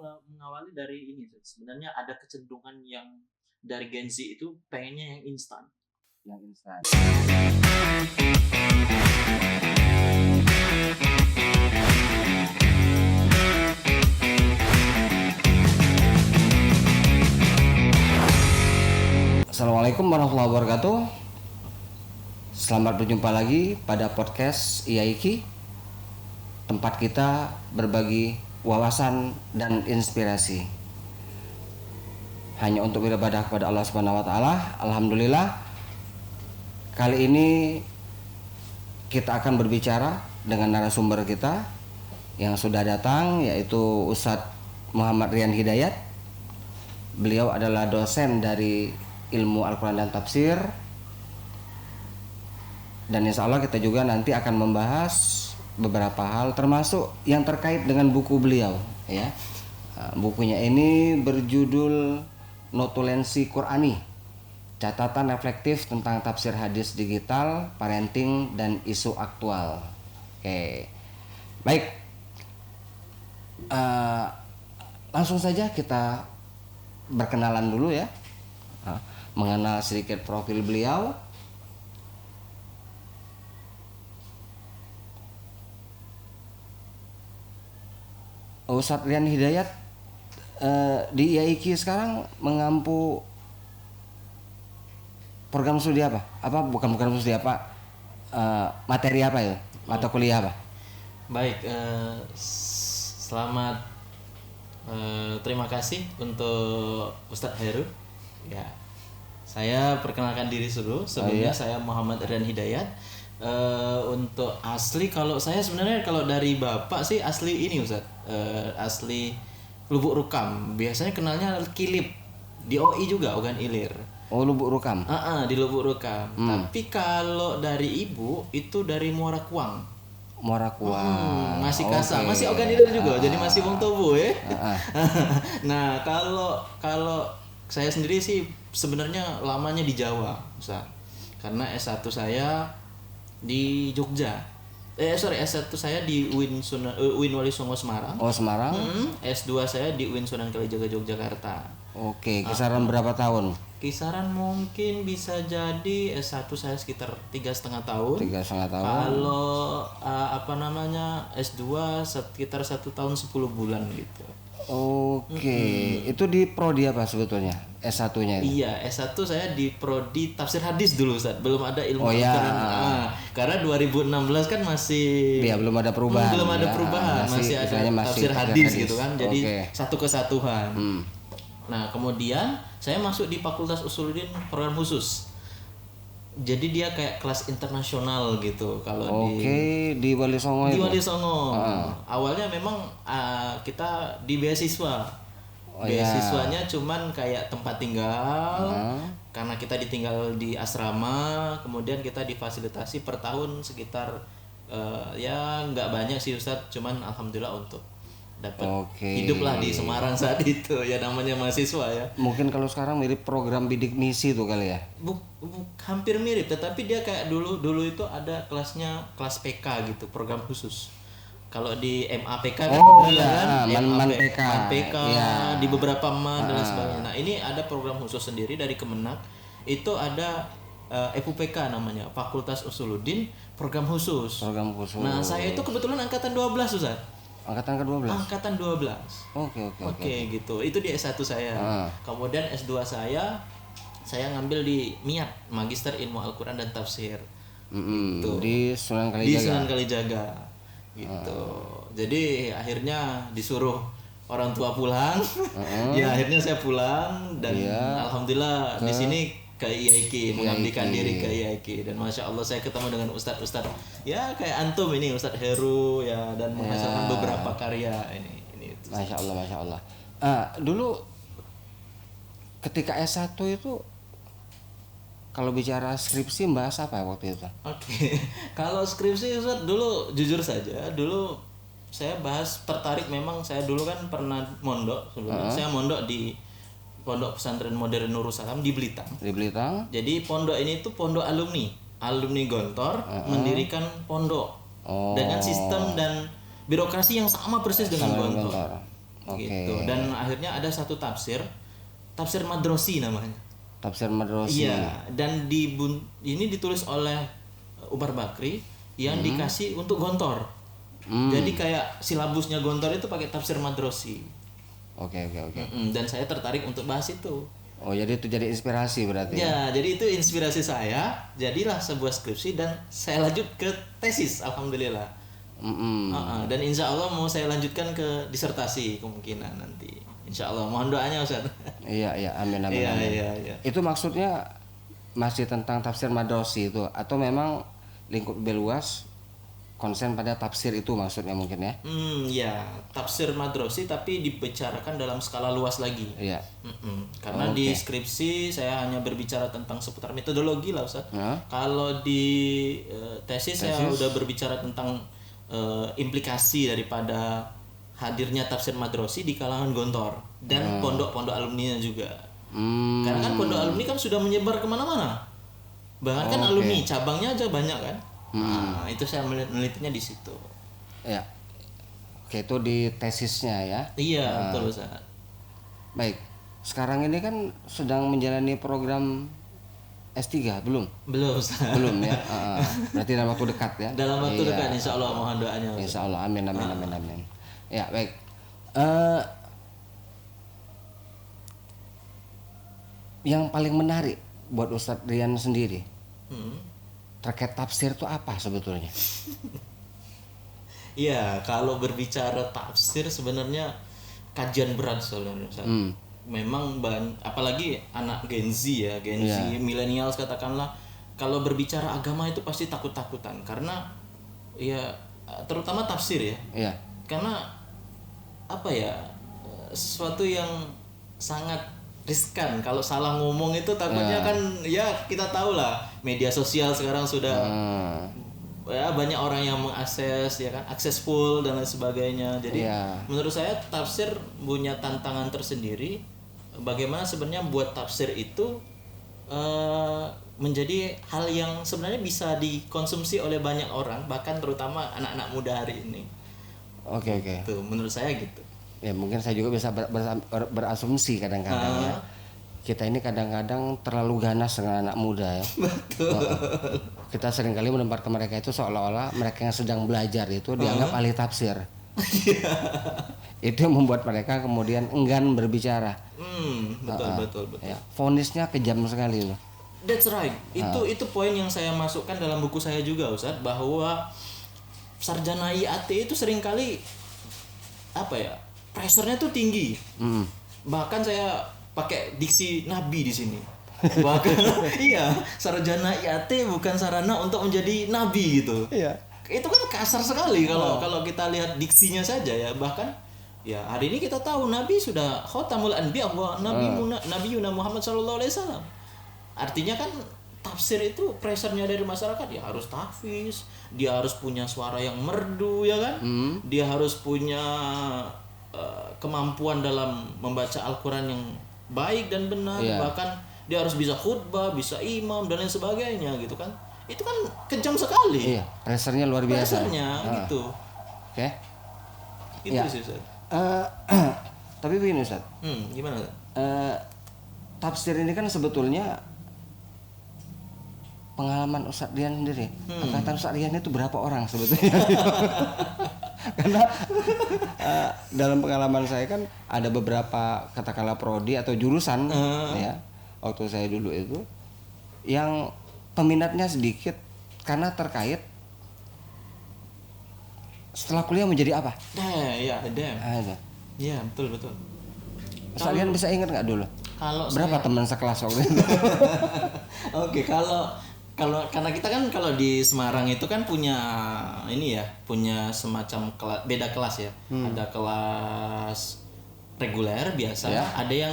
mengawali dari ini. Sebenarnya ada kecenderungan yang dari Gen Z itu pengennya yang instan. Yang instan. Assalamualaikum warahmatullahi wabarakatuh. Selamat berjumpa lagi pada podcast IAIKI, tempat kita berbagi wawasan dan inspirasi hanya untuk beribadah kepada Allah Subhanahu wa taala. Alhamdulillah, kali ini kita akan berbicara dengan narasumber kita yang sudah datang, yaitu Ustadz Muhammad Rian Hidayat. Beliau adalah dosen dari ilmu Al-Quran dan Tafsir, dan insya Allah kita juga nanti akan membahas beberapa hal termasuk yang terkait dengan buku beliau, ya. Bukunya ini berjudul Notulensi Qur'ani, catatan reflektif tentang tafsir hadis digital, parenting dan isu aktual. Oke, baik, langsung saja kita berkenalan dulu ya, mengenal sedikit profil beliau. Ustadz Rian Hidayat di IAIKI sekarang mengampu program studi apa? Bukan program studi apa? Materi apa ya? Mata kuliah apa? Baik, selamat, terima kasih untuk Ustadz Heru. Ya, saya perkenalkan diri dulu. Sebelumnya saya Muhammad Rian Hidayat. Untuk asli, kalau saya sebenarnya kalau dari bapak sih asli ini Ustadz, asli Lubuk Rukam. Biasanya kenalnya Kilip di OI juga, bukan Ilir. Oh, Lubuk Rukam. Di Lubuk Rukam. Tapi kalau dari ibu itu dari Muara Kuang. Muara Kuang. Masih kasar, masih organ Ilir juga. Jadi masih wong Tobo ya. Nah, kalau saya sendiri sih sebenarnya lamanya di Jawa, Ustaz. Karena S1 saya di Jogja. S1 saya di UIN Wali Songo Semarang. Oh, Semarang. S2 saya di UIN Sunan Kalijaga Yogyakarta. Oke, kisaran berapa tahun? Kisaran mungkin bisa jadi S1 saya sekitar 3,5 tahun. 3,5 tahun. Kalau S2 sekitar 1 tahun 10 bulan gitu. Oke, itu di prodi apa sebetulnya? S1-nya itu? Iya, S1 saya di prodi tafsir hadis dulu, Ustaz. Belum ada ilmu Al-Quran. Karena 2016 kan masih belum ada perubahan. Masih ada tafsir hadis gitu kan. Jadi satu kesatuan. Nah, kemudian saya masuk di Fakultas Usuluddin program khusus. Jadi dia kayak kelas internasional gitu kalau di Wali Songo itu. Di Wali Songo. Awalnya memang kita di beasiswa. Beasiswanya cuman kayak tempat tinggal. Karena kita ditinggal di asrama, kemudian kita difasilitasi per tahun sekitar ya nggak banyak sih Ustadz, cuman alhamdulillah untuk dapat hiduplah di Semarang saat itu, ya namanya mahasiswa ya. Mungkin kalau sekarang mirip program bidik misi tuh kali ya. Hampir mirip, tetapi dia kayak dulu itu ada kelasnya, kelas PK gitu, program khusus. Kalau di MAPK MAPK di beberapa dan sebagainya. Nah, ini ada program khusus sendiri dari Kemenak. Itu ada FUPK namanya, Fakultas Usuluddin program khusus. Nah, saya itu kebetulan angkatan 12 Ustaz. Angkatan ke-12? Angkatan 12. Oke, gitu. Itu di S1 saya. Kemudian S2 saya ngambil di MIAT, Magister Ilmu Al-Quran dan Tafsir. Gitu. Di Sunan Kalijaga. Di Sunan Kalijaga. Gitu. Jadi akhirnya disuruh orang tua pulang. Ya, akhirnya saya pulang dan alhamdulillah di sini ke IAIKI, mengabdikan diri ke IAIKI, dan masya Allah saya ketemu dengan ustadz ya kayak antum ini, Ustadz Heru ya, dan menghasilkan beberapa karya ini masya Allah. Dulu ketika S1 itu kalau bicara skripsi bahas apa ya waktu itu? Oke. Kalau skripsi Ustadz, dulu jujur saja dulu saya tertarik, memang saya dulu kan pernah mondok sebelumnya. Saya mondok di Pondok Pesantren Modern Nurul Salam di Blitar. Jadi pondok ini tuh pondok alumni Gontor mendirikan pondok dengan sistem dan birokrasi yang sama persis dengan Gontor. Oke. gitu. Dan akhirnya ada satu tafsir Madrosi namanya. Tafsir Madrosi. Iya, dan ini ditulis oleh Umar Bakri yang dikasih untuk Gontor. Jadi kayak silabusnya Gontor itu pakai tafsir Madrosi. Oke. Dan saya tertarik untuk bahas itu. Oh, jadi itu jadi inspirasi berarti. Ya, jadi itu inspirasi saya. Jadilah sebuah skripsi dan saya lanjut ke tesis, alhamdulillah. Dan insya Allah mau saya lanjutkan ke disertasi kemungkinan nanti. Insya Allah, mohon doanya Ustaz. Iya, amin. Iya. Itu maksudnya masih tentang tafsir Madrosi itu atau memang lingkup lebih luas konsen pada tafsir itu maksudnya mungkin ya? Ya, tafsir Madrosi tapi dibicarakan dalam skala luas lagi. Iya. Karena di skripsi saya hanya berbicara tentang seputar metodologi lah Ustaz. Kalau di tesis saya udah berbicara tentang implikasi daripada hadirnya tafsir Madrosi di kalangan Gontor dan pondok-pondok alumninya juga. Karena kan pondok alumni kan sudah menyebar kemana-mana. Bahkan kan alumni cabangnya aja banyak kan. Nah, itu saya menelitinya di situ. Ya. Oke, itu di tesisnya ya. Iya, betul Ustaz. Baik. Sekarang ini kan sedang menjalani program S3 belum? Belum Ustaz. Belum ya. Berarti dalam waktu dekat ya. Dalam waktu dekat insya Allah, mohon doanya Ustaz. Insya Allah, amin. Ya, baik. Yang paling menarik buat Ustadz Rian sendiri terkait tafsir itu apa sebetulnya? Iya, kalau berbicara tafsir sebenarnya kajian berat sebenarnya. Memang apalagi anak Gen Z ya, Gen Z, millennials katakanlah, kalau berbicara agama itu pasti takut-takutan karena ya terutama tafsir ya. Iya. Karena apa ya, sesuatu yang sangat riskan. Kalau salah ngomong itu takutnya kan ya kita tahu lah, media sosial sekarang sudah ya banyak orang yang mengakses ya kan, accessible dan lain sebagainya. Jadi menurut saya tafsir punya tantangan tersendiri. Bagaimana sebenarnya buat tafsir itu menjadi hal yang sebenarnya bisa dikonsumsi oleh banyak orang, bahkan terutama anak-anak muda hari ini. Oke. Tuh, menurut saya gitu. Ya mungkin saya juga bisa berasumsi kadang-kadang ya. Kita ini kadang-kadang terlalu ganas dengan anak muda ya. Betul. Kita seringkali menempatkan mereka itu seolah-olah mereka yang sedang belajar itu dianggap ahli tafsir. Itu yang membuat mereka kemudian enggan berbicara. Betul. Ya, vonisnya kejam sekali loh. That's right. Itu poin yang saya masukkan dalam buku saya juga Ustaz, bahwa sarjana IAT itu seringkali apa ya, pressure-nya tuh tinggi. Bahkan saya pakai diksi nabi di sini. Bahkan iya, sarjana IAT bukan sarana untuk menjadi nabi gitu. Iya. Itu kan kasar sekali kalau kita lihat diksinya saja ya. Bahkan ya hari ini kita tahu nabi sudah khatamul anbiya wa nabiyuna Muhammad sallallahu alaihi wasallam. Artinya kan tafsir itu pressure-nya dari masyarakat ya, harus tahfiz, dia harus punya suara yang merdu ya kan, dia harus punya kemampuan dalam membaca Al-Quran yang baik dan benar, bahkan dia harus bisa khutbah, bisa imam dan lain sebagainya gitu kan. Itu kan kejam sekali. Iya, pressure-nya luar biasa. Pressure-nya gitu. Oke. Itu sih Ustaz. Tapi begini Ustaz. Gimana? Tafsir ini kan sebetulnya pengalaman Ustadz Rian sendiri. Angkatan Ustadz Rian itu berapa orang sebetulnya? Karena dalam pengalaman saya kan ada beberapa katakanlah prodi atau jurusan ya waktu saya dulu itu yang peminatnya sedikit karena terkait setelah kuliah menjadi apa? Iya, betul. Kalian bisa ingat nggak dulu? Kalau berapa teman sekelas waktu itu? Oke, kalau karena kita kan kalau di Semarang itu kan punya semacam beda kelas ya. Ada kelas reguler biasa, ada yang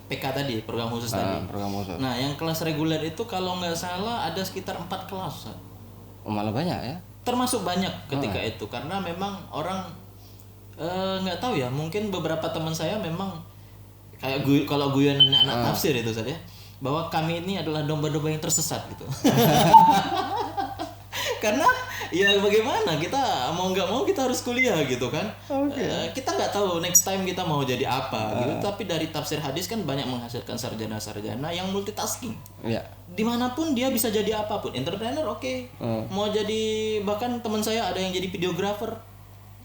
PK tadi, program khusus tadi. Nah, yang kelas reguler itu kalau nggak salah ada sekitar 4 kelas. Malah banyak ya? Termasuk banyak ketika itu karena memang orang nggak tahu ya, mungkin beberapa teman saya memang kayak kalau guyonan anak tafsir itu saja, bahwa kami ini adalah domba-domba yang tersesat gitu. Karena ya bagaimana, kita mau nggak mau kita harus kuliah gitu kan. Kita nggak tahu next time kita mau jadi apa gitu. Tapi dari tafsir hadis kan banyak menghasilkan sarjana-sarjana yang multitasking. Iya. Dimanapun dia bisa jadi apapun. Entrepreneur oke. Mau jadi, bahkan teman saya ada yang jadi videographer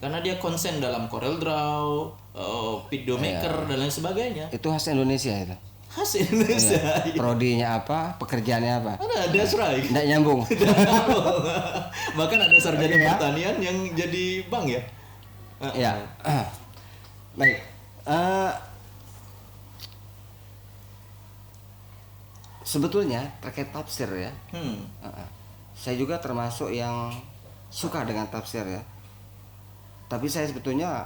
karena dia konsen dalam Corel Draw, video maker dan lain sebagainya. Itu khas Indonesia itu. Khas Indonesia. Prodinya apa, pekerjaannya apa? Ada strike. Nggak nyambung. Bahkan ada sarjana pertanian yang jadi bank ya. Ya. Baik. Sebetulnya terkait tafsir ya. Saya juga termasuk yang suka dengan tafsir ya. Tapi saya sebetulnya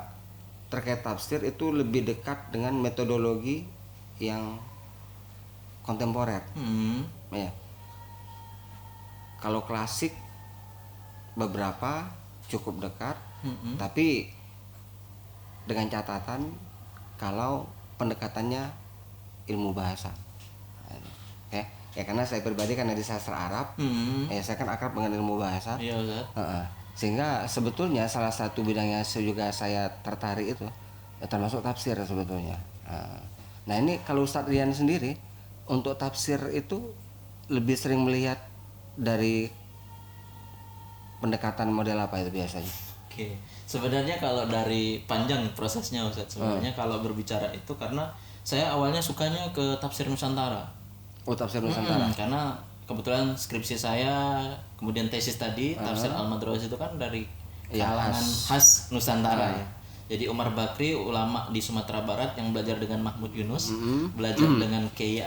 terkait tafsir itu lebih dekat dengan metodologi yang kontemporer. Ya. Kalau klasik beberapa cukup dekat, tapi dengan catatan kalau pendekatannya ilmu bahasa. Ya karena saya pribadi karena di sastra Arab, ya saya kan akrab dengan ilmu bahasa. Iya, Ustaz. Sehingga sebetulnya salah satu bidangnya juga saya tertarik itu ya termasuk tafsir sebetulnya. Nah ini kalau Ustadz Rian sendiri untuk tafsir itu lebih sering melihat dari pendekatan model apa itu biasanya? Oke, sebenarnya kalau dari panjang prosesnya Ustadz, sebenarnya kalau berbicara itu karena saya awalnya sukanya ke tafsir Nusantara. Oh, tafsir Nusantara. Karena kebetulan skripsi saya, kemudian tesis tadi, tafsir Al-Madrasah itu kan dari kalangan khas Nusantara ya. Jadi Umar Bakri, ulama di Sumatera Barat yang belajar dengan Mahmud Yunus, belajar dengan Kiai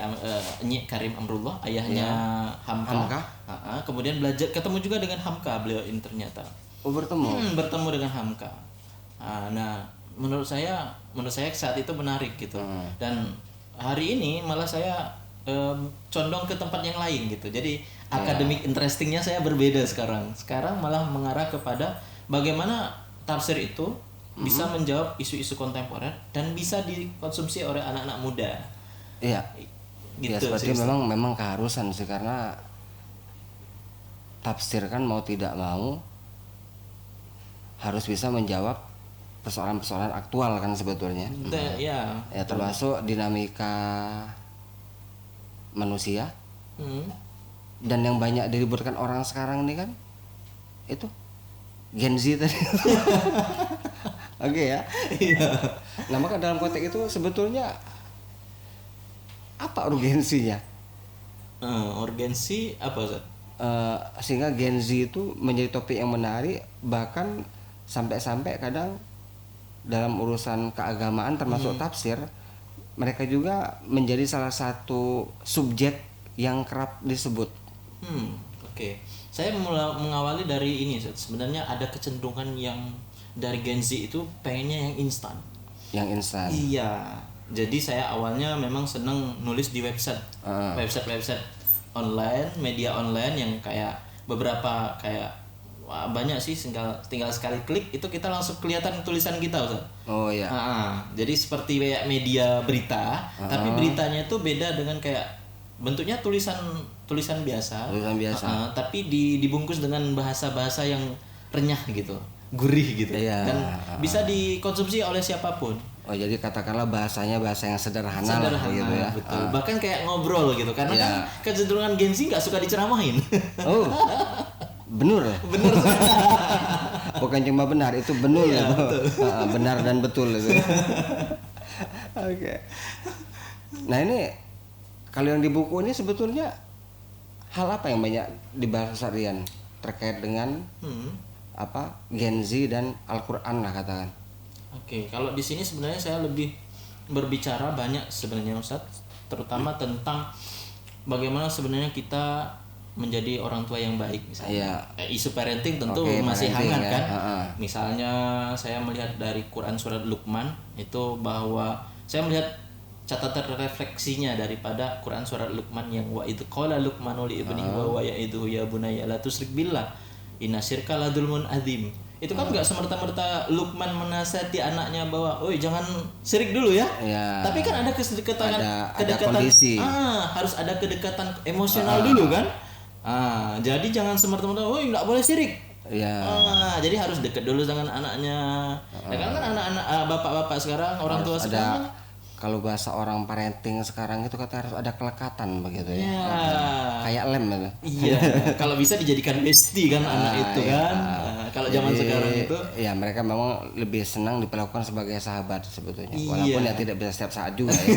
Nyi Karim Amrullah, ayahnya Hamka. Kemudian belajar ketemu juga dengan Hamka, beliau ini ternyata. Oh, bertemu. Bertemu dengan Hamka. Nah, menurut saya saat itu menarik gitu. Dan hari ini malah saya condong ke tempat yang lain gitu. Jadi akademik interestingnya saya berbeda sekarang. Sekarang malah mengarah kepada bagaimana tafsir itu bisa menjawab isu-isu kontemporer dan bisa dikonsumsi oleh anak-anak muda. Iya. Gitu ya seperti memang keharusan sih, karena tafsir kan mau tidak mau harus bisa menjawab persoalan-persoalan aktual kan sebetulnya. Ya termasuk dinamika manusia. Dan yang banyak diributkan orang sekarang ini kan itu Gen Z tadi. Oke ya. Nah maka dalam konteks itu sebetulnya apa urgensinya? Urgensi apa Ustaz? Sehingga Gen Z itu menjadi topik yang menarik, bahkan sampai-sampai kadang dalam urusan keagamaan termasuk tafsir, mereka juga menjadi salah satu subjek yang kerap disebut. Oke. Saya mengawali dari ini Ustaz. Sebenarnya ada kecenderungan yang dari Gen Z itu pengennya yang instan. Yang instan. Iya. Jadi saya awalnya memang seneng nulis di website online, media online yang kayak beberapa kayak banyak sih, tinggal sekali klik itu kita langsung kelihatan tulisan kita Ustaz. Oh iya. Jadi seperti kayak media berita, tapi beritanya itu beda dengan kayak bentuknya tulisan biasa. Tapi dibungkus dengan bahasa-bahasa yang renyah gitu, gurih gitu. Dan bisa dikonsumsi oleh siapapun. Oh jadi katakanlah bahasanya bahasa yang sederhana lah gitu ya. Betul. Bahkan kayak ngobrol gitu, karena kan kecenderungan Gen Z nggak suka diceramahin. Oh, benar. Bukan cuma benar, itu benar ya, benar dan betul itu. Oke. Nah ini kalau yang di buku ini sebetulnya hal apa yang banyak dibahas Rian terkait dengan apa Gen Z dan Al-Quran lah katakan. Oke, kalau di sini sebenarnya saya lebih berbicara banyak sebenarnya Ustadz, terutama tentang bagaimana sebenarnya kita menjadi orang tua yang baik misalnya. Isu parenting tentu masih hangat kan. Misalnya saya melihat dari Quran surat Luqman itu bahwa saya melihat catatan refleksinya daripada Quran surat Luqman yang wa idz qala Luqmanu li ibnihi wa ya'idhu ya bunayya la tusyrik billah inna syirka la dzulmun adzim. Itu kan enggak semerta-merta Luqman menasihati anaknya bahwa oi jangan syirik dulu ya. Tapi kan ada kedekatan kondisi. Harus ada kedekatan emosional dulu kan. Jadi jangan semerta-merta, oh nggak boleh sirik. Ya. Jadi harus dekat dulu dengan anaknya. Ya kan anak-anak bapak-bapak sekarang, orang tua Ada, sekarang. kalau bahasa orang parenting sekarang itu kata harus ada kelekatan begitu ya. Ya. Kayak lem gitu. Iya, kalau bisa dijadikan bestie kan anak itu kan. Kalau zaman Jadi, sekarang itu ya mereka memang lebih senang diperlakukan sebagai sahabat sebetulnya. Iya. Walaupun ya tidak bisa setiap saat juga ya.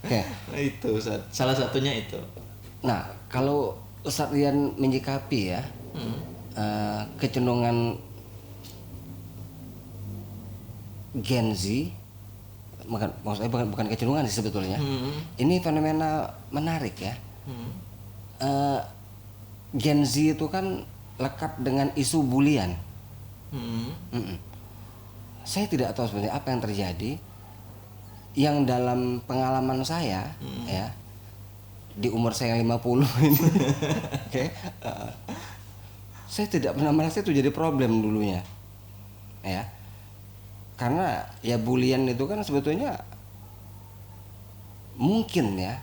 Oke. nah, itu salah satunya itu. Nah, kalau Ustadz Rian menyikapi ya kecenderungan Gen Z, maksudnya bukan kecenderungan sih sebetulnya. Ini fenomena menarik ya. Gen Z itu kan lekat dengan isu bulian. Saya tidak tahu sebenarnya apa yang terjadi. Yang dalam pengalaman saya ya, di umur saya yang 50 ini, saya tidak pernah merasa itu jadi problem dulunya, ya, karena ya bulian itu kan sebetulnya mungkin ya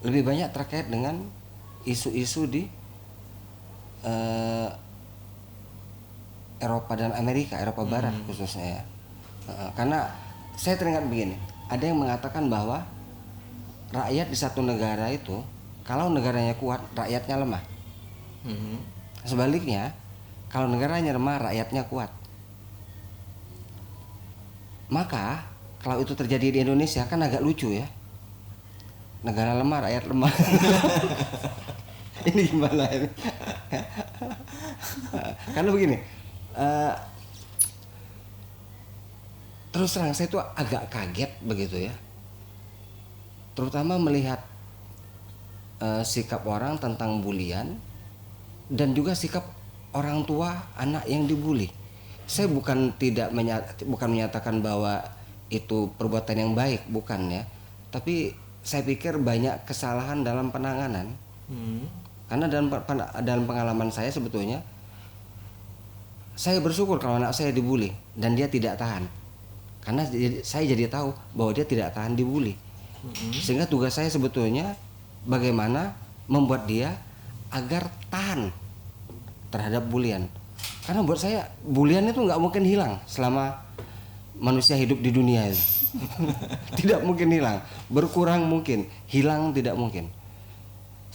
lebih banyak terkait dengan isu-isu di Eropa dan Eropa Barat khususnya ya. Karena saya teringat begini, ada yang mengatakan bahwa rakyat di satu negara itu kalau negaranya kuat, rakyatnya lemah. Sebaliknya, kalau negaranya lemah, rakyatnya kuat. Maka kalau itu terjadi di Indonesia kan agak lucu ya. Negara lemah, rakyat lemah. Ini gimana ini? Karena begini, terus terang saya itu agak kaget begitu ya. Terutama melihat sikap orang tentang bulian dan juga sikap orang tua anak yang dibully. Saya bukan menyatakan bahwa itu perbuatan yang baik, bukan ya. Tapi saya pikir banyak kesalahan dalam penanganan. Karena dalam pengalaman saya sebetulnya, saya bersyukur kalau anak saya dibully dan dia tidak tahan. Karena saya jadi tahu bahwa dia tidak tahan dibully. Sehingga tugas saya sebetulnya bagaimana membuat dia agar tahan terhadap bulian. Karena buat saya bulian itu nggak mungkin hilang selama manusia hidup di dunia itu. Tidak mungkin hilang, berkurang mungkin, hilang tidak mungkin.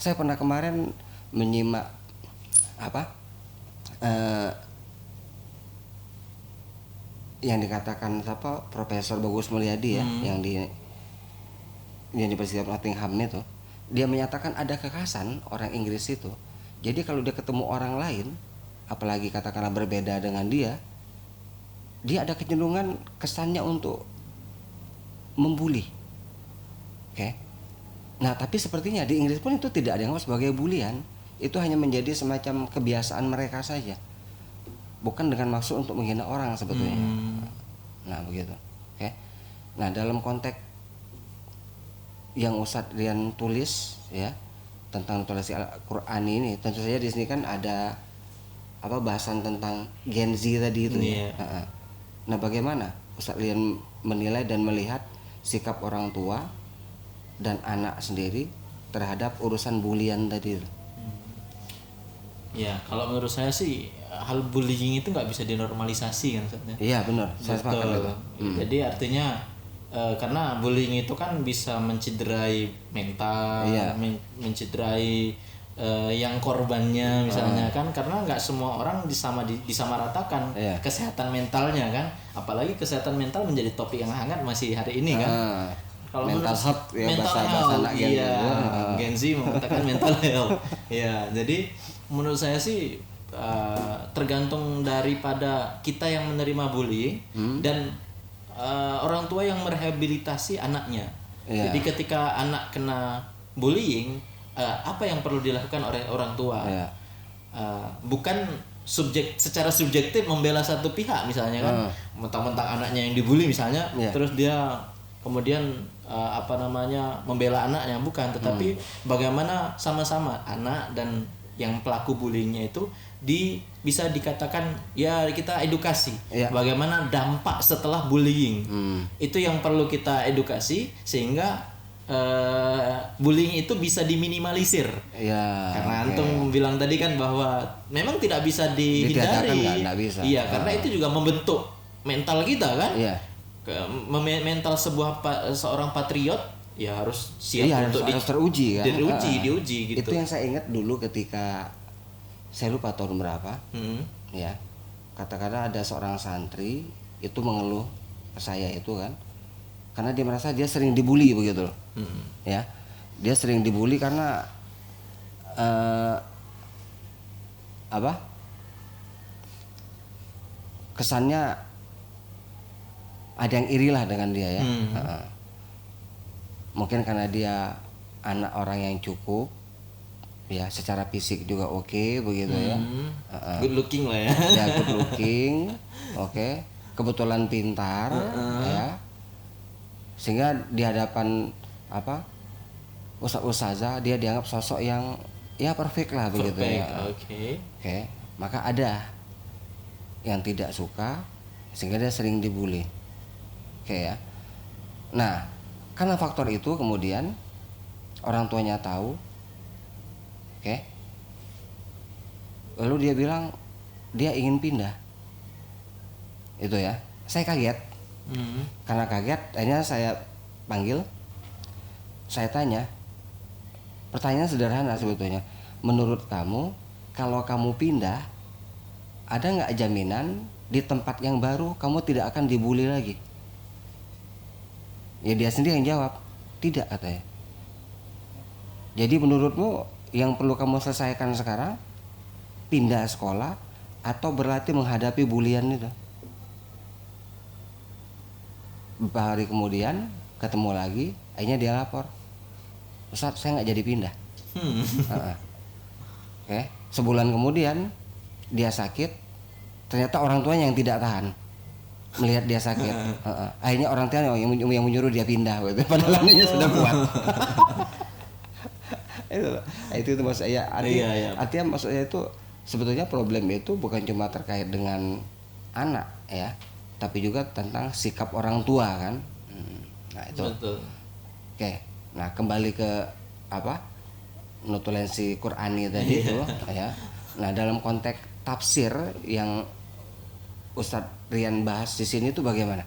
Saya pernah kemarin menyimak yang dikatakan Profesor Bagus Mulyadi ya, yang di University of Nottingham itu, dia menyatakan ada kekhasan orang Inggris itu. Jadi kalau dia ketemu orang lain, apalagi katakanlah berbeda dengan dia ada kecenderungan kesannya untuk membuli. Oke. Nah, tapi sepertinya di Inggris pun itu tidak dianggap sebagai bulian. Itu hanya menjadi semacam kebiasaan mereka saja. Bukan dengan maksud untuk menghina orang sebetulnya. Nah, begitu. Oke. Nah, dalam konteks yang Ustadz Rian tulis ya tentang nutilasi Al-Qur'an ini, tentu saja di sini kan ada bahasan tentang Gen Z tadi itu ya. Nah, bagaimana Ustadz Rian menilai dan melihat sikap orang tua dan anak sendiri terhadap urusan bulian tadi itu? Ya, kalau menurut saya sih hal bullying itu nggak bisa dinormalisasi kan Ustadznya. Iya benar, saya sepakat itu. Jadi artinya karena bullying itu kan bisa mencederai mental, mencederai yang korbannya misalnya kan, karena nggak semua orang disamaratakan kesehatan mentalnya kan, apalagi kesehatan mental menjadi topik yang hangat masih hari ini kan. Kalau mental health ya, mental bahasa anak Gen Z mengatakan mental health. Ya, jadi menurut saya sih tergantung daripada kita yang menerima bullying dan orang tua yang merehabilitasi anaknya. Jadi ketika anak kena bullying, apa yang perlu dilakukan oleh orang tua? Bukan secara subjektif membela satu pihak misalnya kan, mentang-mentang anaknya yang dibully misalnya, terus dia kemudian membela anaknya, bukan, tetapi bagaimana sama-sama anak dan yang pelaku bullyingnya itu bisa dikatakan ya kita edukasi bagaimana dampak setelah bullying. Itu yang perlu kita edukasi sehingga bullying itu bisa diminimalisir. Ya. Karena antum bilang tadi kan bahwa memang tidak bisa dihindari. Nggak bisa. Iya, karena itu juga membentuk mental kita kan. Iya. Mental seorang patriot ya harus siap untuk harus teruji kan. Diuji gitu. Itu yang saya ingat dulu ketika saya lupa tahun berapa. Ya. Katakanlah ada seorang santri itu mengeluh ke saya itu kan. Karena dia merasa dia sering dibully begitu loh. Ya. Dia sering dibully karena kesannya ada yang iri lah dengan dia ya. Mungkin karena dia anak orang yang cukup, ya secara fisik juga oke begitu ya. Good looking lah ya. Ya good looking, oke. Kebetulan pintar, ya. Sehingga di hadapan ustazah dia dianggap sosok yang ya perfect lah begitu ya. Oke. Maka ada yang tidak suka sehingga dia sering dibully. Ya. Nah, karena faktor itu kemudian orang tuanya tahu. Lalu dia bilang dia ingin pindah. Itu ya. Saya kaget. Karena kaget, akhirnya saya panggil. Saya tanya. Pertanyaan sederhana sebetulnya. Menurut kamu, kalau kamu pindah, ada nggak jaminan di tempat yang baru kamu tidak akan dibully lagi? Ya dia sendiri yang jawab, tidak katanya. Jadi menurutmu yang perlu kamu selesaikan sekarang pindah sekolah atau berlatih menghadapi bulian itu? Beberapa hari kemudian ketemu lagi, akhirnya dia lapor, Ustaz saya nggak jadi pindah. Sebulan kemudian dia sakit, ternyata orang tuanya yang tidak tahan melihat dia sakit. Akhirnya orang tua yang menyuruh dia pindah gitu. Padahal anaknya sudah kuat. itu maksud saya. Artinya maksud saya itu sebetulnya problem itu bukan cuma terkait dengan anak ya, tapi juga tentang sikap orang tua kan. Nah itu. Betul. Nah kembali ke notulensi Qur'ani tadi itu ya. Nah dalam konteks tafsir yang Ustadz Rian bahas di sini itu bagaimana?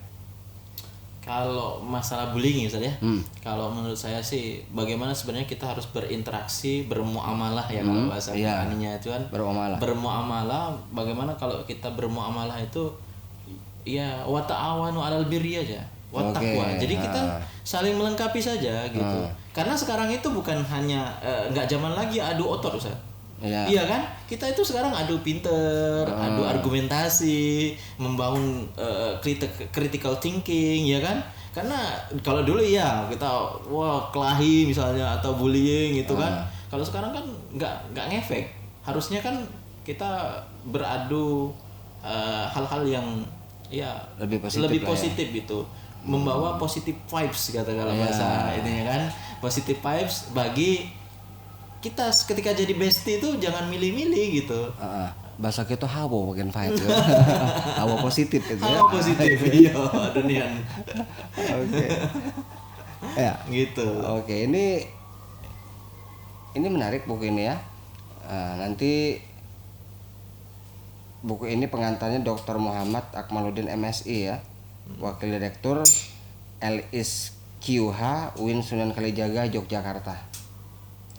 Kalau masalah bullying Ustadz ya, kalau menurut saya sih bagaimana sebenarnya kita harus berinteraksi, bermuamalah ya kalau bahasa Qur'aninya itu kan. Bermuamalah. Bagaimana kalau kita bermuamalah itu ya wa ta'awanu 'alal birri aja. Wa taqwa. Jadi kita saling melengkapi saja gitu. Karena sekarang itu bukan hanya nggak zaman lagi adu otot Ustadz. Iya kan? Kita itu sekarang adu pinter, adu argumentasi, membangun critical thinking, ya kan? Karena kalau dulu ya kita kelahi misalnya atau bullying gitu kan. Kalau sekarang kan nggak ngefek. Harusnya kan kita beradu hal-hal yang ya lebih positif gitu. Membawa positive vibes kata-kata bahasa ini kan. Positive vibes bagi kita ketika jadi bestie itu jangan milih-milih gitu. Bahasa kita hawa mungkin fight ya. Hawa positif itu ya. Hawa positif iya dunia. Oke. Ya, gitu. Oke, ini menarik buku ini ya. Nanti buku ini pengantarnya Dr. Muhammad Akmaluddin MSI ya. Wakil Direktur LISQH UIN Sunan Kalijaga Yogyakarta.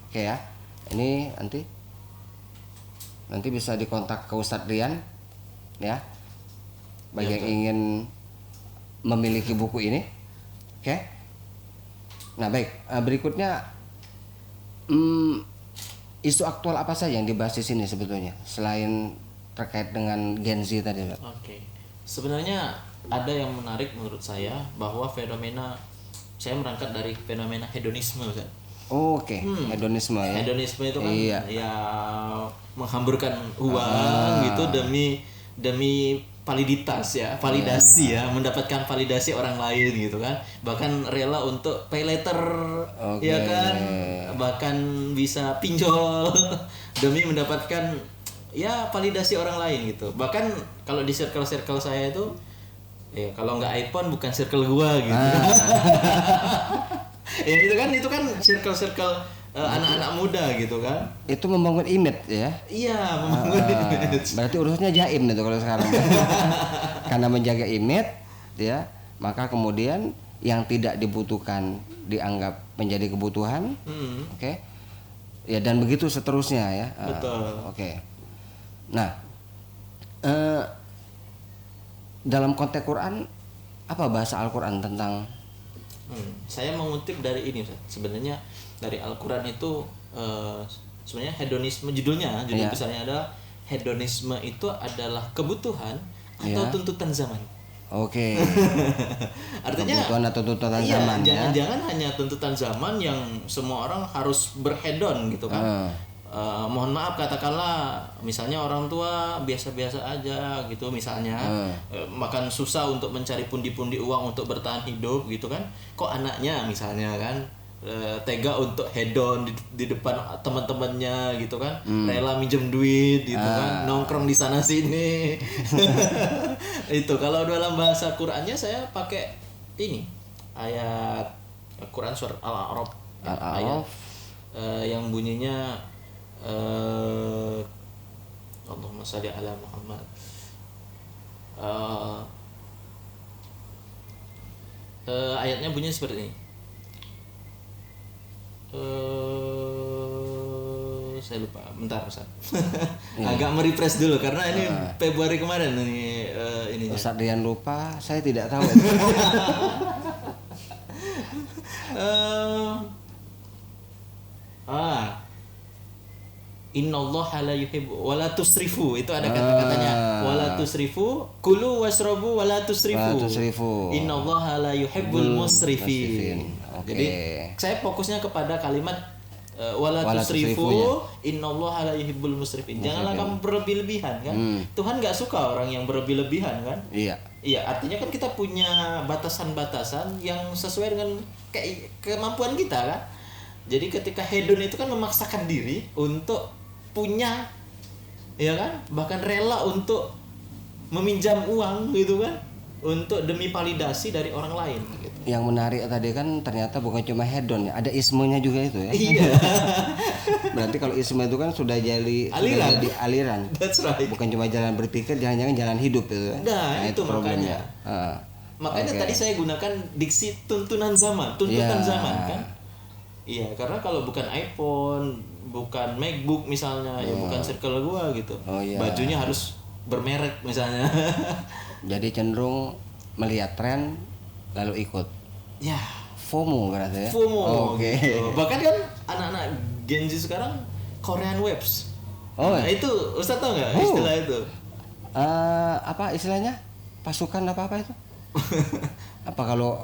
Oke ya. Ini nanti bisa dikontak ke Ustadz Rian ya bagi yang ingin memiliki buku ini. Oke. Nah baik, berikutnya isu aktual apa saja yang dibahas di sini sebetulnya selain terkait dengan Gen Z tadi? Oke. Sebenarnya ada yang menarik menurut saya bahwa saya merangkat dari fenomena hedonisme Ustaz. Oke. Hedonisme ya. Hedonisme itu kan ya menghamburkan uang gitu demi validitas ya, validasi ya, mendapatkan validasi orang lain gitu kan. Bahkan rela untuk pay later ya kan, bahkan bisa pinjol demi mendapatkan ya validasi orang lain gitu. Bahkan kalau di circle saya itu ya kalau nggak iPhone bukan circle gua gitu. Ya itu kan circle anak-anak muda gitu kan. Itu membangun image ya. Iya, membangun image. Berarti urusnya jaim itu kalau sekarang. Karena menjaga image ya, maka kemudian yang tidak dibutuhkan dianggap menjadi kebutuhan. Oke. Ya, dan begitu seterusnya ya. Betul. Oke. Nah, dalam konteks Quran, apa bahasa Al-Quran tentang? Saya mengutip dari ini Ustaz. Sebenarnya dari Al-Quran itu sebenarnya hedonisme, judul besarnya adalah hedonisme itu adalah kebutuhan atau tuntutan zaman. Oke. Artinya kebutuhan atau tuntutan zaman. Jangan hanya tuntutan zaman yang semua orang harus berhedon gitu kan. Mohon maaf, katakanlah misalnya orang tua biasa-biasa aja gitu misalnya, makan susah untuk mencari pundi-pundi uang untuk bertahan hidup gitu kan, kok anaknya misalnya kan tega untuk hedon di depan teman-temannya gitu kan, rela minjem duit gitu kan, nongkrong di sana sini. Itu kalau dalam bahasa Qur'annya saya pakai ini ayat Quran surat Al-A'raf, ayat yang bunyinya Allahumma shalli ala Muhammad. Ayatnya bunyinya seperti ini. Saya lupa, bentar Ustaz. Agak merefresh dulu karena ini Februari kemarin ini ininya. Ustaz Rian lupa, saya tidak tahu. Innallaha la yuhibbu wala tusrifu, itu ada kata-katanya wala tusrifu, kulu wasrabu wala tusrifu. Innallaha la yuhibbul musrifin. Jadi saya fokusnya kepada kalimat wala tusrifu, innallaha la yuhibbul musrifin. Janganlah kamu berlebih-lebihan kan. Tuhan enggak suka orang yang berlebih-lebihan kan? Iya. Iya, artinya kan kita punya batasan-batasan yang sesuai dengan kemampuan kita kan. Jadi ketika hedon itu kan memaksakan diri untuk punya, ya kan, bahkan rela untuk meminjam uang gitu kan, untuk demi validasi dari orang lain gitu. Yang menarik tadi kan ternyata bukan cuma hedon ya, ada ismenya juga itu ya. Iya. Berarti kalau isme itu kan sudah jadi aliran. That's right. Bukan cuma jalan berpikir, jangan-jangan jalan hidup itu. Nah itu problemnya. Makanya tadi saya gunakan diksi tuntutan zaman kan. Iya, karena kalau bukan iPhone, bukan MacBook misalnya, ya bukan circle gua gitu. Bajunya harus bermerek misalnya. Jadi cenderung melihat tren lalu ikut. Ya, FOMO berarti ya. FOMO. Gitu. Bahkan kan anak-anak Gen Z sekarang Korean Webs. Nah, itu Ustaz tahu nggak istilah itu? Apa istilahnya? Pasukan apa itu? Apa kalau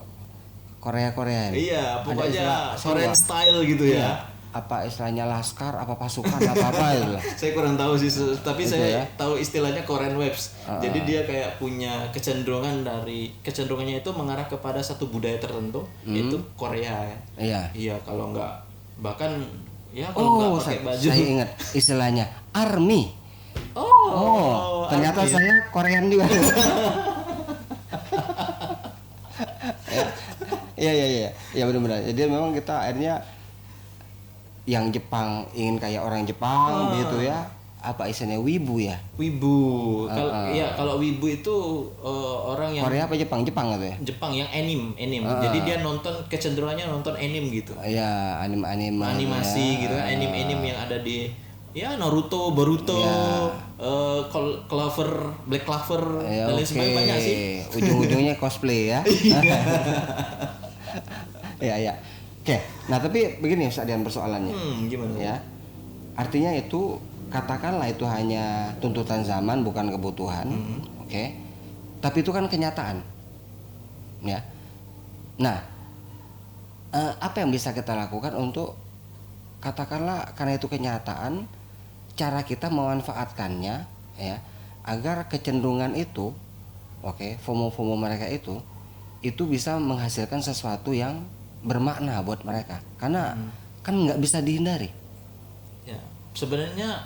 Korea iya, pokoknya Korean style gitu ya. Apa istilahnya laskar, apa pasukan, apa itu? Saya kurang tahu sih, tapi itu saya tahu istilahnya Korean Webs. Jadi dia kayak punya kecenderungannya itu mengarah kepada satu budaya tertentu, yaitu Korea ya. Iya, kalau enggak bahkan ya kalau enggak pakai baju. Saya ingat istilahnya army. Ternyata saya Korean juga. Iya benar-benar. Jadi memang kita akhirnya yang Jepang ingin kayak orang Jepang gitu ya. Apa istilahnya wibu ya? Wibu. Kalau wibu itu orang yang Korea apa Jepang gitu ya? Jepang yang anime. Jadi dia nonton, kecenderungannya nonton anime gitu. Iya, animasi gitu kan, anime yang ada di Naruto, Boruto, Clover, Black Clover, dan lain sebagainya banyak sih. Ujung-ujungnya cosplay ya. Iya. Oke. Nah, tapi begini Ustaz Dian persoalannya. Gimana? Ya. Artinya itu katakanlah itu hanya tuntutan zaman bukan kebutuhan. Oke. Tapi itu kan kenyataan. Ya. Nah, apa yang bisa kita lakukan untuk katakanlah karena itu kenyataan, cara kita memanfaatkannya ya agar kecenderungan itu FOMO mereka itu bisa menghasilkan sesuatu yang bermakna buat mereka, karena kan nggak bisa dihindari ya. Sebenarnya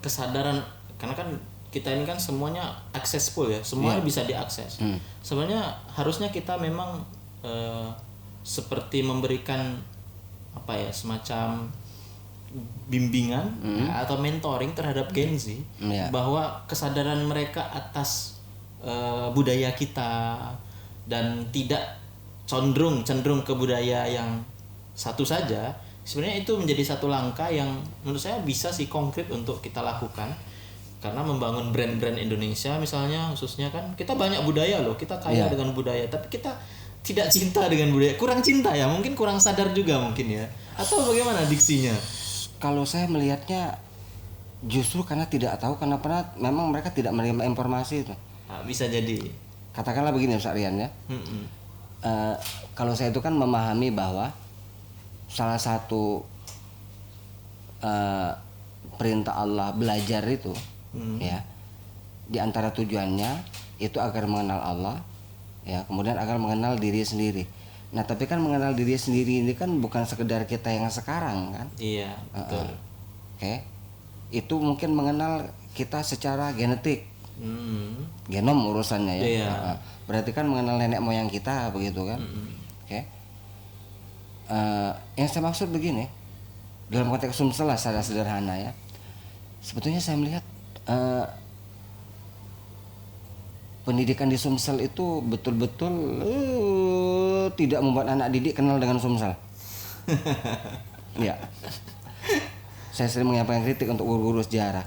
kesadaran, karena kan kita ini kan semuanya accessible ya, semuanya bisa diakses. Sebenarnya harusnya kita memang seperti memberikan apa ya, semacam bimbingan atau mentoring terhadap Gen Z, bahwa kesadaran mereka atas budaya kita dan tidak cenderung ke budaya yang satu saja, sebenarnya itu menjadi satu langkah yang menurut saya bisa sih konkret untuk kita lakukan. Karena membangun brand-brand Indonesia misalnya, khususnya kan kita banyak budaya loh, kita kaya dengan budaya, tapi kita tidak cinta dengan budaya, kurang cinta ya, mungkin kurang sadar juga mungkin ya, atau bagaimana diksinya? Kalau saya melihatnya justru karena tidak tahu, karena memang mereka tidak menerima informasi itu. Nah, bisa jadi. Katakanlah begini Ustaz Rian ya. Kalau saya itu kan memahami bahwa salah satu perintah Allah belajar itu, ya, di antara tujuannya itu agar mengenal Allah, ya, kemudian agar mengenal diri sendiri. Nah, tapi kan mengenal diri sendiri ini kan bukan sekedar kita yang sekarang kan? Iya, betul. Oke. Itu mungkin mengenal kita secara genetik. Genom urusannya ya. Iya. Berarti kan mengenal nenek moyang kita begitu kan? Oke. Yang saya maksud begini, dalam konteks Sumsel lah secara sederhana ya. Sebetulnya saya melihat pendidikan di Sumsel itu betul-betul tidak membuat anak didik kenal dengan Sumsel. Ya. Saya sering menyampaikan kritik untuk guru-guru sejarah.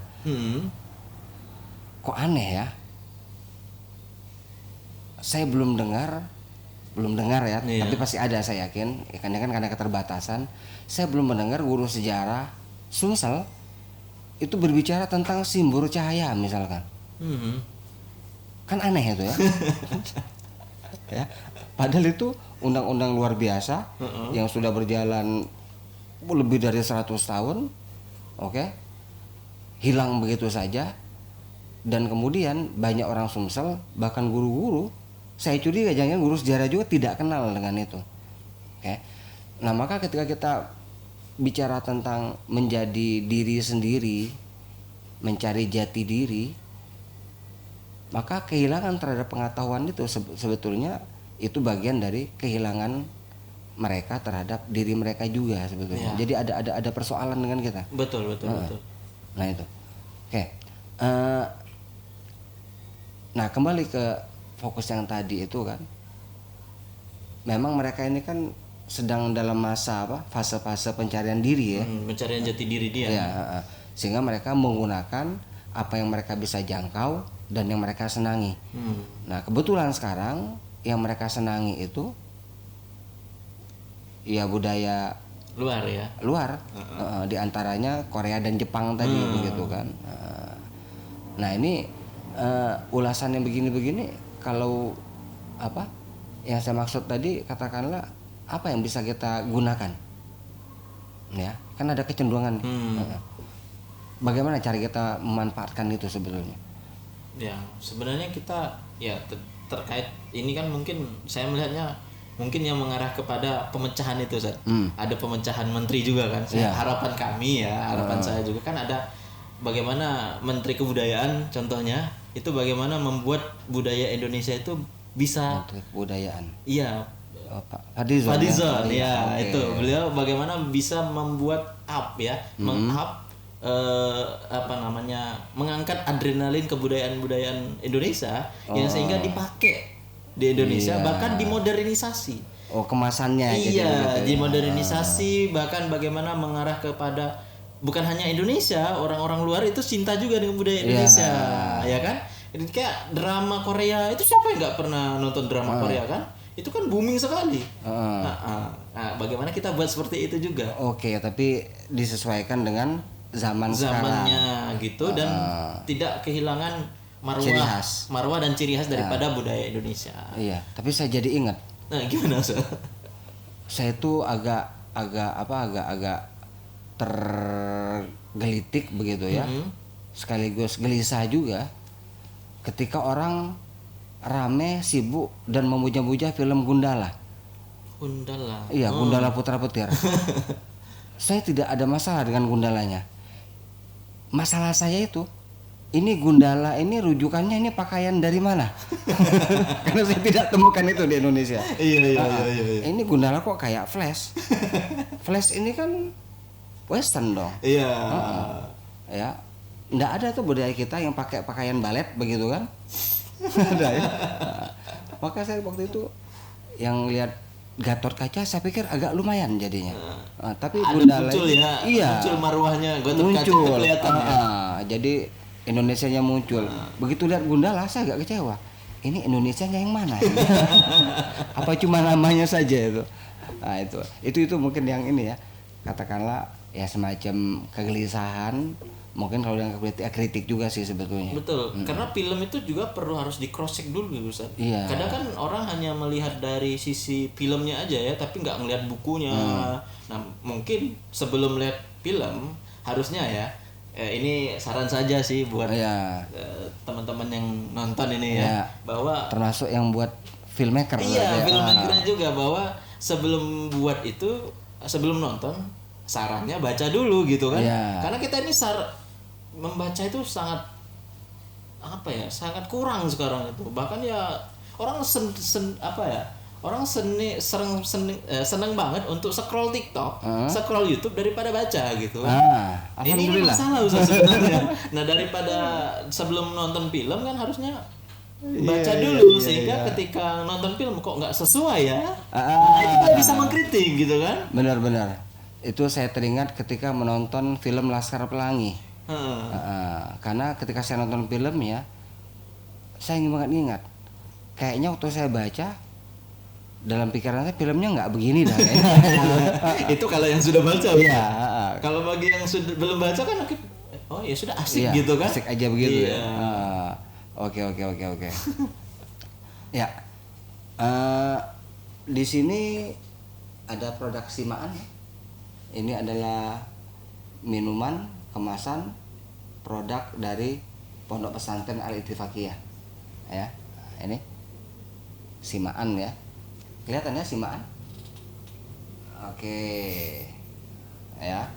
Kok aneh ya? Saya belum dengar ya, tapi pasti ada, saya yakin. Karena keterbatasan, saya belum mendengar guru sejarah Sumsel itu berbicara tentang simbol cahaya misalkan. Kan aneh itu ya. Ya. Padahal itu undang-undang luar biasa yang sudah berjalan lebih dari 100 tahun. Oke. Hilang begitu saja. Dan kemudian banyak orang Sumsel, bahkan guru-guru, saya curiga jangan guru sejarah juga tidak kenal dengan itu. Oke. Nah, maka ketika kita bicara tentang menjadi diri sendiri, mencari jati diri, maka kehilangan terhadap pengetahuan itu sebetulnya itu bagian dari kehilangan mereka terhadap diri mereka juga sebetulnya. Jadi ada persoalan dengan kita. Betul. Nah itu. Oke. Nah, kembali ke fokus yang tadi itu kan. Memang mereka ini kan sedang dalam masa fase-fase pencarian diri ya. Pencarian jati diri dia. Ya, sehingga mereka menggunakan apa yang mereka bisa jangkau dan yang mereka senangi. Nah, kebetulan sekarang yang mereka senangi itu ya budaya luar. Di antaranya Korea dan Jepang tadi begitu kan. Nah, ini ulasan yang begini-begini, kalau yang saya maksud tadi, katakanlah apa yang bisa kita gunakan, ya kan ada kecenderungan. Bagaimana cara kita memanfaatkan itu sebetulnya? Ya, sebenarnya kita ya terkait ini kan, mungkin saya melihatnya mungkin yang mengarah kepada pemecahan itu, Zat. Ada pemecahan menteri juga kan. Harapan kami ya, harapan saya juga kan ada bagaimana Menteri Kebudayaan contohnya itu bagaimana membuat budaya Indonesia itu bisa kebudayaan. Iya. Pak Fadlizon ya, itu beliau bagaimana bisa membuat mengangkat adrenalin kebudayaan Indonesia yang sehingga dipakai di Indonesia, bahkan dimodernisasi. Kemasannya. Iya, dimodernisasi, bahkan bagaimana mengarah kepada bukan hanya Indonesia, orang-orang luar itu cinta juga dengan budaya Indonesia, ya kan? Ini kayak drama Korea, itu siapa yang nggak pernah nonton drama Korea kan? Itu kan booming sekali. Nah, bagaimana kita buat seperti itu juga? Oke, tapi disesuaikan dengan zamannya gitu, dan tidak kehilangan marwah dan ciri khas daripada budaya Indonesia. Iya, tapi saya jadi ingat. Nah, gimana Sir? Saya itu agak tergelitik begitu ya. Sekaligus gelisah juga ketika orang rame sibuk dan memuja-muja film Gundala. Iya, Gundala Putra Petir. Saya tidak ada masalah dengan Gundalanya. Masalah saya itu ini Gundala ini rujukannya ini pakaian dari mana? Karena saya tidak temukan itu di Indonesia. Iya. Ini Gundala kok kayak Flash. Flash ini kan Western dong. Iya. Ya, nggak ada tuh budaya kita yang pakai pakaian balet begitu kan? Ada ya. Maka saya waktu itu yang lihat Gatot Kaca saya pikir agak lumayan jadinya. Tapi ada Gundala muncul ya, iya, muncul marwahnya Gatot Kaca itu muncul. kelihatan ya. Jadi Indonesianya muncul. Begitu lihat Gundala saya agak kecewa. Ini Indonesianya yang mana? Apa cuma namanya saja itu? Nah, itu mungkin yang ini ya. Katakanlah ya semacam kegelisahan. Mungkin kalau yang kritik juga sih sebetulnya. Betul, karena film itu juga perlu harus di cross check dulu gitu, Ustaz. Iya. Kadang kan orang hanya melihat dari sisi filmnya aja ya, tapi nggak ngelihat bukunya. Nah, mungkin sebelum lihat film harusnya ya, ini saran saja sih buat teman-teman yang nonton ini ya, bahwa termasuk yang buat filmmaker. Iya, filmmakernya juga, bahwa sebelum buat itu, sebelum nonton, sarannya baca dulu gitu kan. Karena kita ini membaca itu sangat sangat kurang sekarang itu. Bahkan ya orang orang seneng banget untuk scroll TikTok, scroll YouTube daripada baca gitu. Ini masalah Ustaz sebenarnya. Nah, daripada sebelum nonton film kan harusnya baca dulu sehingga ketika nonton film kok nggak sesuai ya, itu kan bisa mengkritik gitu kan. Benar. Itu saya teringat ketika menonton film Laskar Pelangi. Karena ketika saya nonton film ya, saya ingat kayaknya waktu saya baca dalam pikiran saya filmnya nggak begini dah. Itu kalau yang sudah baca. Iya. Kalau bagi yang belum baca kan oh ya sudah asik gitu kan. Asik aja begitu ya. Oke. Ya. Di sini ada produk Simaan. Ini adalah minuman kemasan produk dari Pondok Pesantren Al-Ittifaqiyah. Ya. Ini Simaan ya. Kelihatan ya Simaan? Oke. Ya.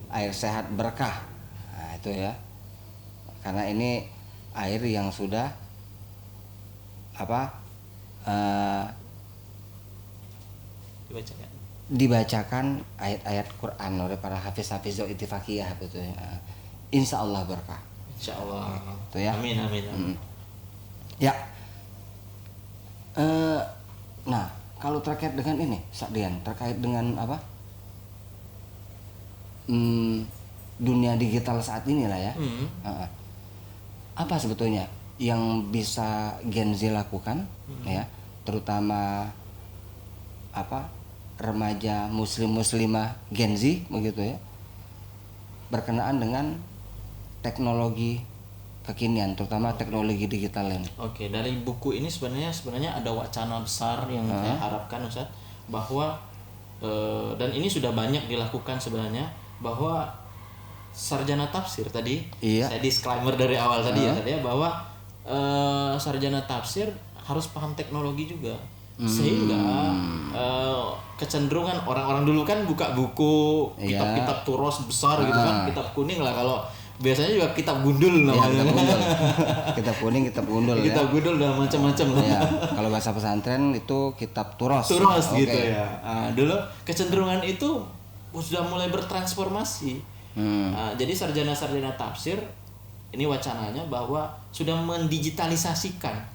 Air sehat berkah. Nah, itu ya. Karena ini air yang sudah dibacakan ayat-ayat Quran oleh para hafiz-hafiz Ittifaqiyah betulnya. Insya Allah berkah. Insya Allah. Itu ya. Amin. Ya. Nah, kalau terkait dengan ini, Sakdian, terkait dengan apa? Dunia digital saat ini lah ya. Apa sebetulnya yang bisa Gen Z lakukan, ya, terutama remaja muslimah Gen Z begitu ya, berkenaan dengan teknologi kekinian, terutama teknologi digital ini. Oke, dari buku ini sebenarnya ada wacana besar yang saya harapkan, Ustaz, bahwa dan ini sudah banyak dilakukan sebenarnya, bahwa sarjana tafsir tadi, saya disclaimer dari awal tadi ya, bahwa sarjana tafsir harus paham teknologi juga. Sehingga kecenderungan orang-orang dulu kan buka buku kitab-kitab turos besar gitu kan, kitab kuning lah, kalau biasanya juga kitab gundul namanya. Kitab kuning, kitab gundul ya. Kitab gundul dan macam-macam lah. Ya, kalau bahasa pesantren itu kitab turos. Gitu ya. Dulu kecenderungan itu sudah mulai bertransformasi. Jadi sarjana-sarjana tafsir ini wacananya bahwa sudah mendigitalisasikan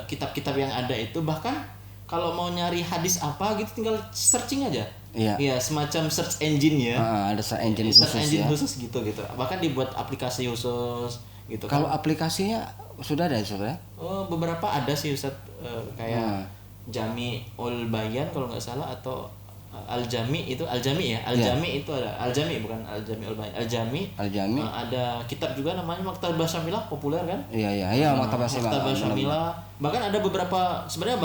kitab-kitab yang ada itu, bahkan kalau mau nyari hadis apa gitu tinggal searching aja. Iya, semacam search engine ya. Ada search engine khusus gitu. Bahkan dibuat aplikasi khusus gitu. Kalau aplikasinya sudah ada ya? Beberapa ada sih Ustaz, kayak Jami Ul Bayan kalau nggak salah, atau Al-Jami itu Al-Jami ya. Al-Jami itu ada. Al-Jami bukan Al-Jami Ul Bayan. Al-Jami. Ada kitab juga namanya Maktabah Syamilah, populer kan? Iya, Maktabah Syamilah. Bahkan ada beberapa, sebenarnya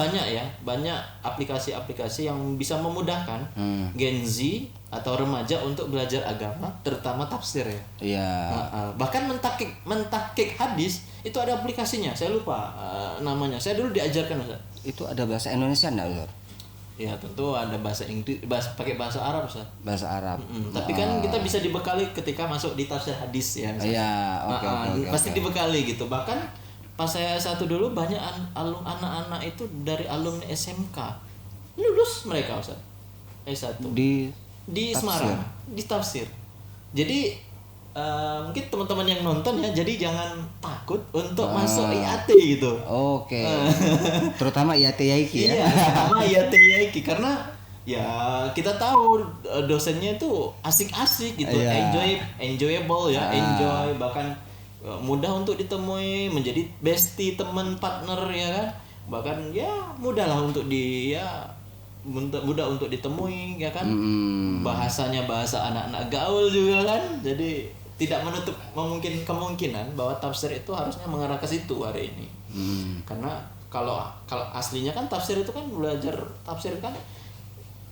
banyak aplikasi-aplikasi yang bisa memudahkan Gen Z atau remaja untuk belajar agama, terutama tafsir ya. Iya. Bahkan mentakik hadis itu ada aplikasinya. Saya lupa namanya. Saya dulu diajarkan, Ustaz. Itu ada bahasa Indonesia enggak, Ustaz? Ya tentu ada bahasa Inggris, pakai bahasa Arab Ustaz. Bahasa Arab. Tapi kan kita bisa dibekali ketika masuk di tafsir hadis ya. Iya, oke. Pasti dibekali gitu. Bahkan pas saya satu dulu banyak anak-anak itu dari alumni SMK lulus mereka Ustaz. S1 di Semarang di tafsir. Jadi mungkin teman-teman yang nonton ya, jadi jangan takut untuk masuk IAT gitu. Oke. Terutama IAT Yaiki ya. Iya, sama IAT Yaiki karena ya kita tahu dosennya itu asik-asik gitu, enjoyable ya, enjoy, bahkan mudah untuk ditemui, menjadi bestie, teman, partner ya kan. Bahkan ya mudah lah untuk mudah untuk ditemui ya kan. Bahasanya bahasa anak-anak gaul juga kan. Jadi tidak menutup kemungkinan bahwa tafsir itu harusnya mengarah ke situ hari ini. Karena kalau aslinya kan tafsir itu kan belajar tafsir kan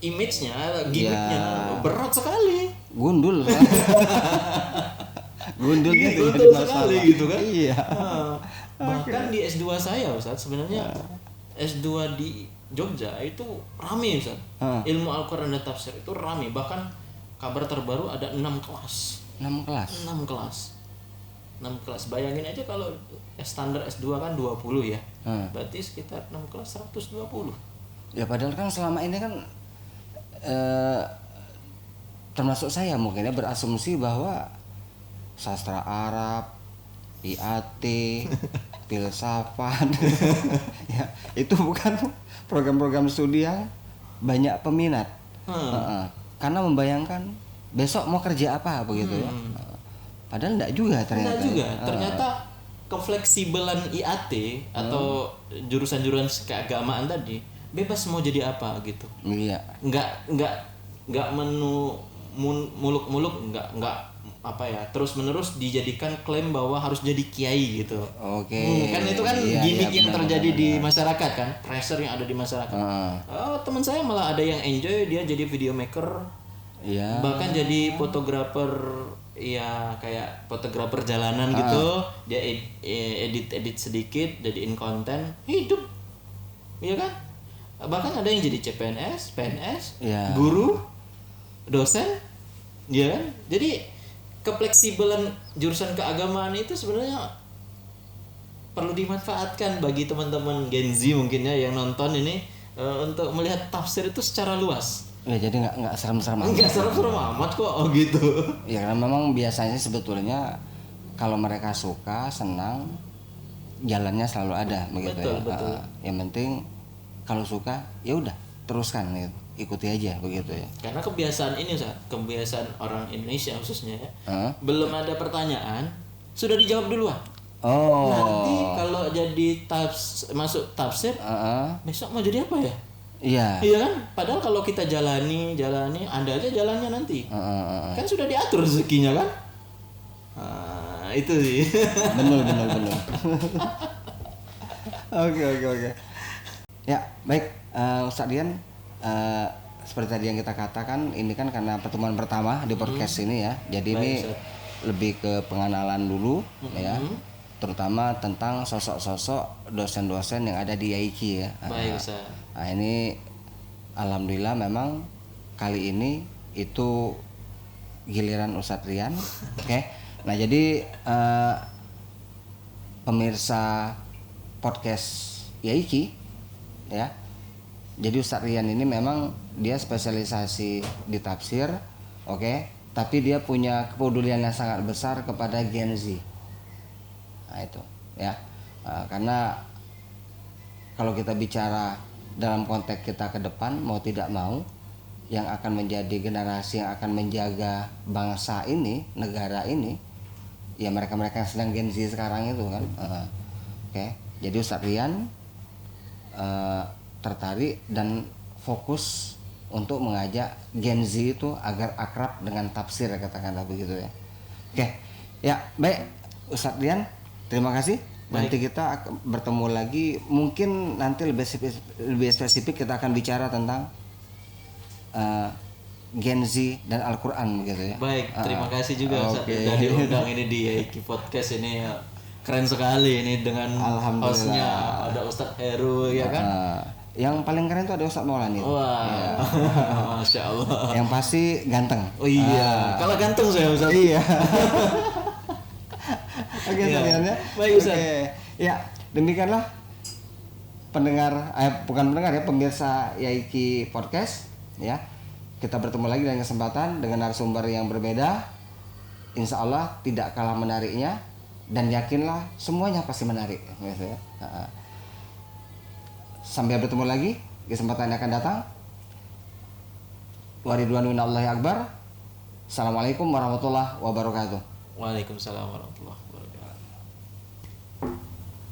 image-nya, gimmick-nya berat sekali. Gundul. Gundulnya gundul sekali gitu kan. Iya. Bahkan di S2 saya Ustaz sebenarnya S2 di Jogja itu rame Ustaz. Ilmu Al-Qur'an dan tafsir itu rame, bahkan kabar terbaru ada 6 kelas. 6 kelas. Bayangin aja kalau standar S2 kan 20 ya. Berarti sekitar 6 kelas 120. Ya padahal kan selama ini kan termasuk saya mungkin ya berasumsi bahwa sastra Arab, IAT, filsafat ya, itu bukan program-program studi yang banyak peminat. Karena membayangkan besok mau kerja apa begitu ya. Padahal enggak juga ternyata. Ternyata kefleksibelan IAT atau jurusan-jurusan keagamaan tadi bebas mau jadi apa gitu. Iya. Enggak muluk-muluk, enggak apa ya, terus-menerus dijadikan klaim bahwa harus jadi kiai gitu. Oke. Kan itu kan gimmick yang terjadi di masyarakat kan, pressure yang ada di masyarakat. Teman saya malah ada yang enjoy, dia jadi video maker. Iya. Bahkan jadi fotografer, ya kayak fotografer jalanan gitu. Dia edit sedikit, jadiin konten, hidup. Iya kan? Bahkan ada yang jadi CPNS, PNS, guru, dosen, ya kan? Jadi kefleksibelan jurusan keagamaan itu sebenarnya perlu dimanfaatkan bagi teman-teman Gen Z mungkin ya yang nonton ini, untuk melihat tafsir itu secara luas. Ya jadi nggak serem-serem amat. Nggak serem-serem amat kok, gitu. Ya karena memang biasanya sebetulnya kalau mereka suka, senang, jalannya selalu ada begitu. Betul. Yang penting kalau suka ya udah teruskan gitu. Ikuti aja begitu ya. Karena kebiasaan ini kebiasaan orang Indonesia khususnya ya. Belum ada pertanyaan sudah dijawab duluan. Nanti kalau jadi masuk tafsir, besok mau jadi apa ya? Iya kan? Padahal kalau kita jalani, Anda aja jalannya nanti. Kan sudah diatur rezekinya kan? Itu sih. Benar. Oke. Ya, baik Ustaz Dian, seperti tadi yang kita katakan, ini kan karena pertemuan pertama di podcast ini ya. Jadi baik, ini lebih ke pengenalan dulu ya. Terutama tentang sosok-sosok dosen-dosen yang ada di Yaiki ya. Baik, Ustaz. Nah, ini alhamdulillah memang kali ini itu giliran Ustadz Rian. Oke. Nah, jadi pemirsa podcast Yaiki ya. Jadi Ustadz Rian ini memang dia spesialisasi di tafsir, oke. Tapi dia punya kepedulian yang sangat besar kepada Gen Z. Nah, itu ya. Karena kalau kita bicara dalam konteks kita ke depan, mau tidak mau, yang akan menjadi generasi yang akan menjaga bangsa ini, negara ini, ya mereka-mereka yang sedang Gen Z sekarang itu kan. Oke. Jadi Ustadz Rian tertarik dan fokus untuk mengajak Gen Z itu agar akrab dengan tafsir, katakanlah begitu ya. Oke. Ya, baik Ustadz Rian, terima kasih. Nanti kita bertemu lagi, mungkin nanti lebih spesifik kita akan bicara tentang Gen Z dan Al-Quran gitu ya. Baik, terima kasih juga Ustaz sudah diundang ini di Yaiki Podcast ini. Keren sekali ini dengan hostnya ada Ustadz Heru ya kan. Yang paling keren itu ada Ustadz Maulani. Wah, Ya. Masya Allah. Yang pasti ganteng. Oh iya, kalau ganteng saya Ustaz. Iya. Oke, Iya. sekalian ya. Baik, Ustaz. Oke. Ya, demikianlah bukan pendengar ya, pemirsa Yaiki Podcast ya. Kita bertemu lagi dengan kesempatan dengan narasumber yang berbeda. Insya Allah tidak kalah menariknya, dan yakinlah semuanya pasti menarik gitu ya. Sampai bertemu lagi di kesempatan yang akan datang. Waridwanu minallahi akbar. Assalamualaikum warahmatullahi wabarakatuh. Waalaikumsalam warahmatullahi wabarakatuh.